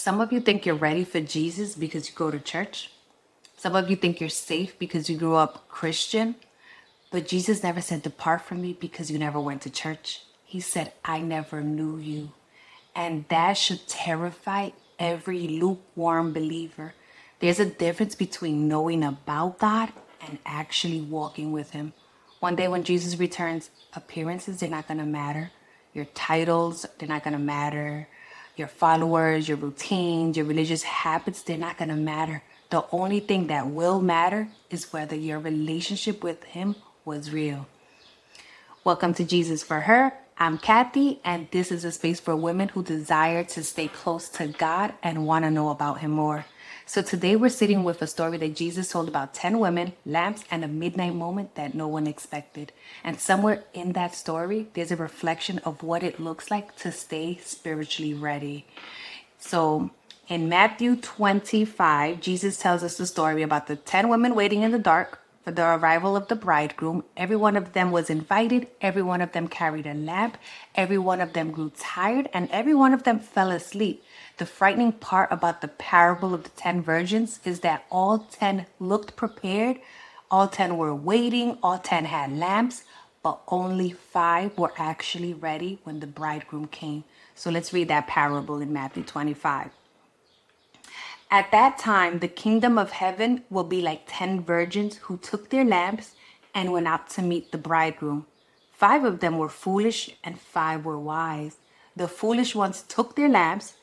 Some of you think you're ready for Jesus because you go to church. Some of you think you're safe because you grew up Christian. But Jesus never said, depart from me because you never went to church. He said, I never knew you. And that should terrify every lukewarm believer. There's a difference between knowing about God and actually walking with him. One day when Jesus returns, appearances, they're not going to matter. Your titles, they're not going to matter. Your followers, your routines, your religious habits, they're not going to matter. The only thing that will matter is whether your relationship with him was real. Welcome to Jesus for Her. I'm Kathy, and this is a space for women who desire to stay close to God and want to know about him more. So today we're sitting with a story that Jesus told about 10 women, lamps, and a midnight moment that no one expected. And somewhere in that story, there's a reflection of what it looks like to stay spiritually ready. So in Matthew 25, Jesus tells us the story about the 10 women waiting in the dark for the arrival of the bridegroom. Every one of them was invited. Every one of them carried a lamp. Every one of them grew tired, and every one of them fell asleep. The frightening part about the parable of the 10 virgins is that all 10 looked prepared. All 10 were waiting. All 10 had lamps, but only 5 were actually ready when the bridegroom came. So let's read that parable in Matthew 25. At that time, the kingdom of heaven will be like 10 virgins who took their lamps and went out to meet the bridegroom. 5 of them were foolish and 5 were wise. The foolish ones took their lamps,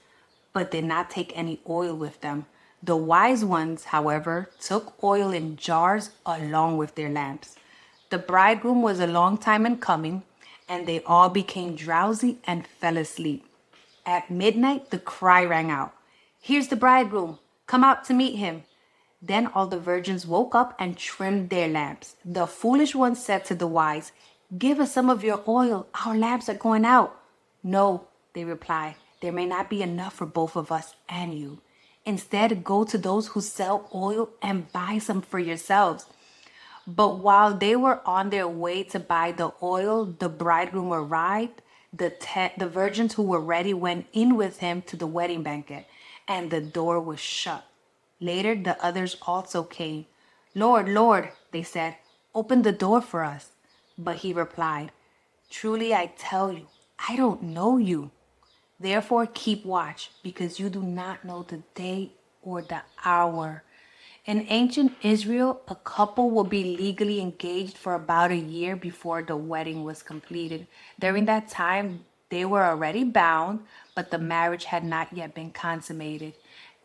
but did not take any oil with them. The wise ones, however, took oil in jars along with their lamps. The bridegroom was a long time in coming, and they all became drowsy and fell asleep. At midnight, the cry rang out, "Here's the bridegroom. Come out to meet him." Then all the virgins woke up and trimmed their lamps. The foolish ones said to the wise, "Give us some of your oil. Our lamps are going out." "No," they replied, "there may not be enough for both of us and you. Instead, go to those who sell oil and buy some for yourselves." But while they were on their way to buy the oil, the bridegroom arrived. The virgins who were ready went in with him to the wedding banquet, and the door was shut. Later, the others also came. "Lord, Lord," they said, "open the door for us." But he replied, "Truly I tell you, I don't know you. Therefore keep watch, because you do not know the day or the hour." In ancient Israel, a couple would be legally engaged for about a year before the wedding was completed. During that time, they were already bound, but the marriage had not yet been consummated.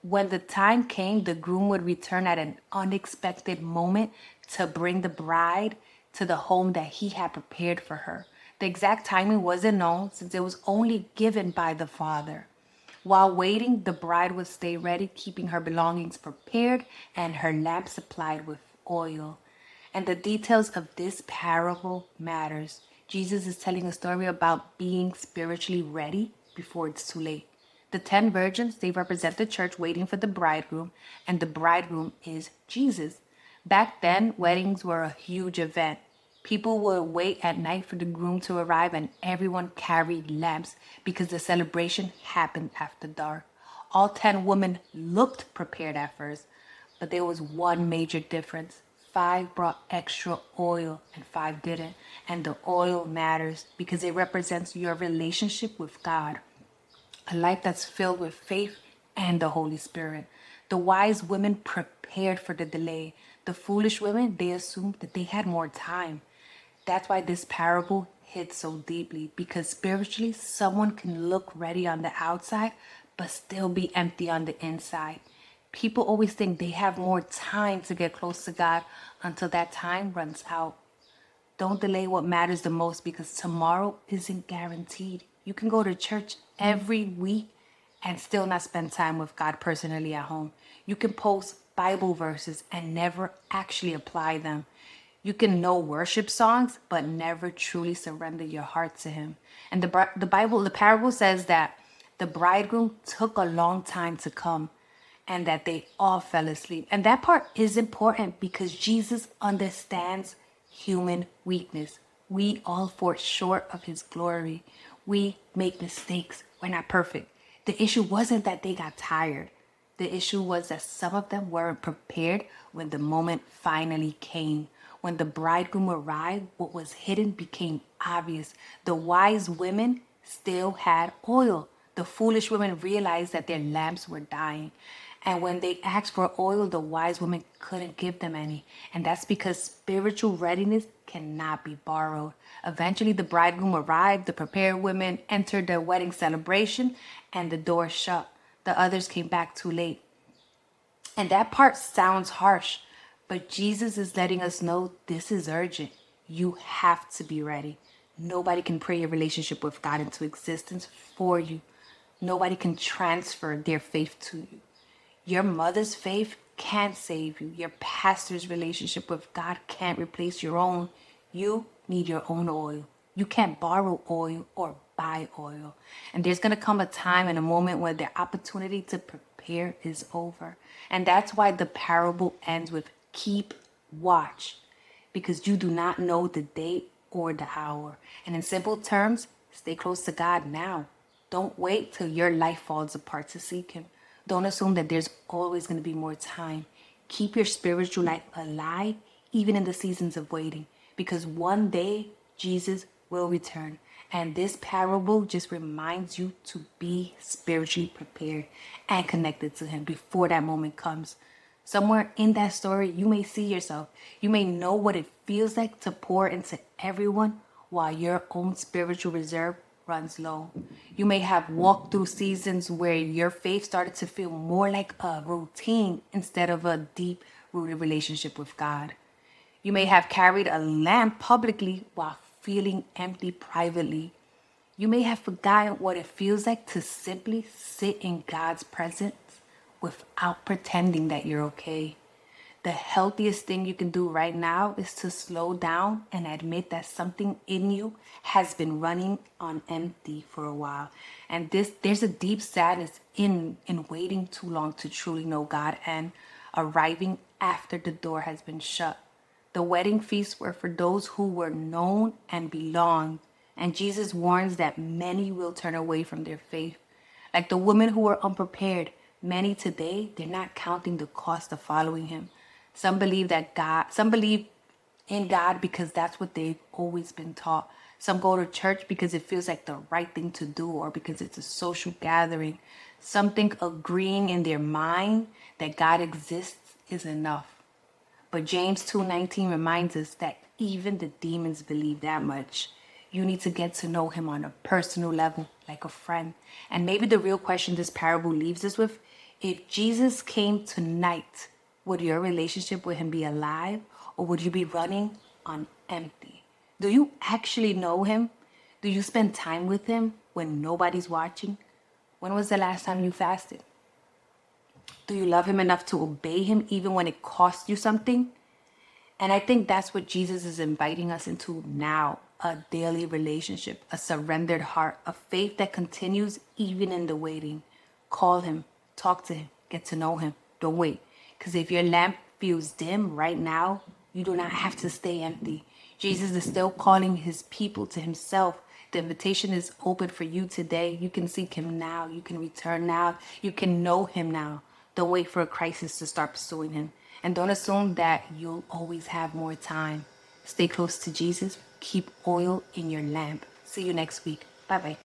When the time came, the groom would return at an unexpected moment to bring the bride to the home that he had prepared for her. The exact timing wasn't known since it was only given by the father. While waiting, the bride would stay ready, keeping her belongings prepared and her lamp supplied with oil. And the details of this parable matters. Jesus is telling a story about being spiritually ready before it's too late. The 10 virgins, they represent the church waiting for the bridegroom, and the bridegroom is Jesus. Back then, weddings were a huge event. People would wait at night for the groom to arrive, and everyone carried lamps because the celebration happened after dark. All 10 women looked prepared at first, but there was one major difference. 5 brought extra oil and 5 didn't. And the oil matters because it represents your relationship with God, a life that's filled with faith and the Holy Spirit. The wise women prepared for the delay. The foolish women, they assumed that they had more time. That's why this parable hits so deeply, because spiritually, someone can look ready on the outside, but still be empty on the inside. People always think they have more time to get close to God until that time runs out. Don't delay what matters the most, because tomorrow isn't guaranteed. You can go to church every week and still not spend time with God personally at home. You can post Bible verses and never actually apply them. You can know worship songs, but never truly surrender your heart to him. And the parable says that the bridegroom took a long time to come and that they all fell asleep. And that part is important because Jesus understands human weakness. We all fall short of his glory. We make mistakes. We're not perfect. The issue wasn't that they got tired. The issue was that some of them weren't prepared when the moment finally came. When the bridegroom arrived, what was hidden became obvious. The wise women still had oil. The foolish women realized that their lamps were dying. And when they asked for oil, the wise women couldn't give them any. And that's because spiritual readiness cannot be borrowed. Eventually, the bridegroom arrived, the prepared women entered the wedding celebration, and the door shut. The others came back too late. And that part sounds harsh, but Jesus is letting us know this is urgent. You have to be ready. Nobody can pray your relationship with God into existence for you. Nobody can transfer their faith to you. Your mother's faith can't save you. Your pastor's relationship with God can't replace your own. You need your own oil. You can't borrow oil or buy oil. And there's going to come a time and a moment where the opportunity to prepare is over. And that's why the parable ends with keep watch, because you do not know the day or the hour. And in simple terms, stay close to God now. Don't wait till your life falls apart to seek him. Don't assume that there's always going to be more time. Keep your spiritual life alive, even in the seasons of waiting, because one day Jesus will return. And this parable just reminds you to be spiritually prepared and connected to him before that moment comes. Somewhere in that story, you may see yourself. You may know what it feels like to pour into everyone while your own spiritual reserve runs low. You may have walked through seasons where your faith started to feel more like a routine instead of a deep rooted relationship with God. You may have carried a lamp publicly while feeling empty privately. You may have forgotten what it feels like to simply sit in God's presence without pretending that you're okay. The healthiest thing you can do right now is to slow down and admit that something in you has been running on empty for a while. And there's a deep sadness in waiting too long to truly know God and arriving after the door has been shut. The wedding feasts were for those who were known and belonged. And Jesus warns that many will turn away from their faith. Like the women who were unprepared, many today, they're not counting the cost of following him. Some believe in God because that's what they've always been taught. Some go to church because it feels like the right thing to do or because it's a social gathering. Some think agreeing in their mind that God exists is enough. But James 2:19 reminds us that even the demons believe that much. You need to get to know him on a personal level, like a friend. And maybe the real question this parable leaves us with, if Jesus came tonight, would your relationship with him be alive or would you be running on empty? Do you actually know him? Do you spend time with him when nobody's watching? When was the last time you fasted? Do you love him enough to obey him even when it costs you something? And I think that's what Jesus is inviting us into now, a daily relationship, a surrendered heart, a faith that continues even in the waiting. Call him, talk to him, get to know him. Don't wait. Because if your lamp feels dim right now, you do not have to stay empty. Jesus is still calling his people to himself. The invitation is open for you today. You can seek him now. You can return now. You can know him now. Don't wait for a crisis to start pursuing him. And don't assume that you'll always have more time. Stay close to Jesus. Keep oil in your lamp. See you next week. Bye-bye.